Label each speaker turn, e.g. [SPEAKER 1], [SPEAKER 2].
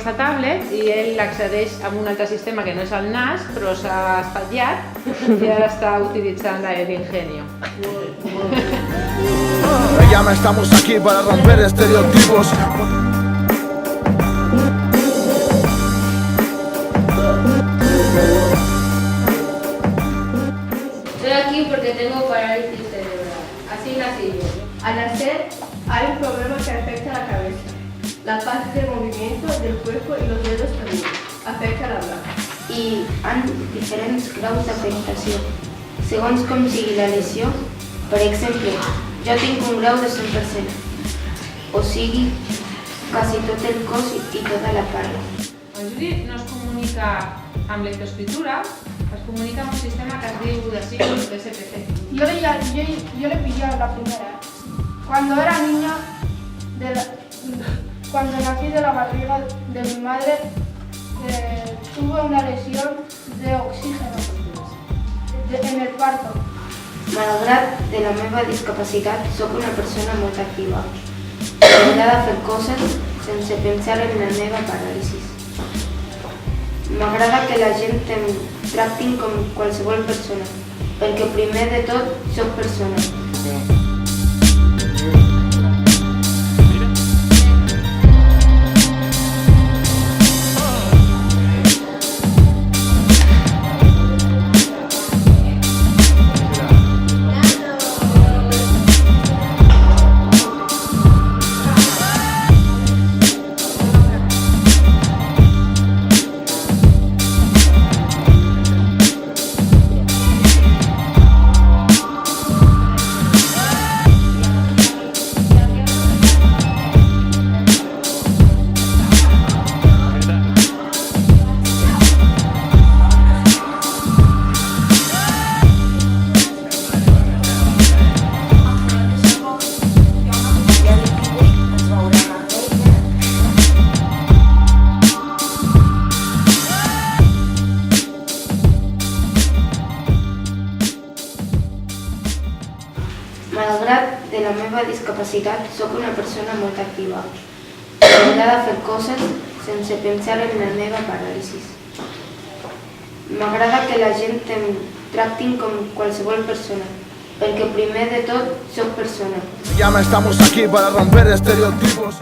[SPEAKER 1] aquesta tablet i ell accedeix a un altre sistema que no és el NAS, però s'ha espatllat i ara està utilitzant el Ingenio.
[SPEAKER 2] Me llama, estamos aquí para romper estereotipos.
[SPEAKER 3] Estoy aquí porque tengo parálisis cerebral. Así nací yo.
[SPEAKER 4] Al nacer hay un problema que afecta a la cabeza, la parte de movimiento del cuerpo y los dedos también. Afecta al hablar.
[SPEAKER 3] I han diferents graus d'afectació, segons com sigui la lesió. Per exemple, jo tinc un grau de 100%, o sigui, quasi tot el cos i tota la parla.
[SPEAKER 1] El Juli no es comunica amb lectoescritura, es comunica amb un sistema que es diu de signos de SPC.
[SPEAKER 5] Yo le pillé a la primera. Cuando era niña, cuando nací de la barriga de mi madre, tuve una lesión de oxígeno en el parto.
[SPEAKER 3] Malgrat de la meva discapacitat, sóc una persona molt activa. M'agrada fer coses sense pensar en la meva paràlisi. M'agrada que la gent em tractin com qualsevol persona, perquè primer de tot sóc persona. Malgrat de la meva discapacitat, sóc una persona molt activa. M'agrada fer coses sense pensar en la meva paràlisi. M'agrada que la gent em tractin com qualsevol persona, perquè primer de tot sóc persona.
[SPEAKER 2] Me llama, estamos aquí para romper estereotipos.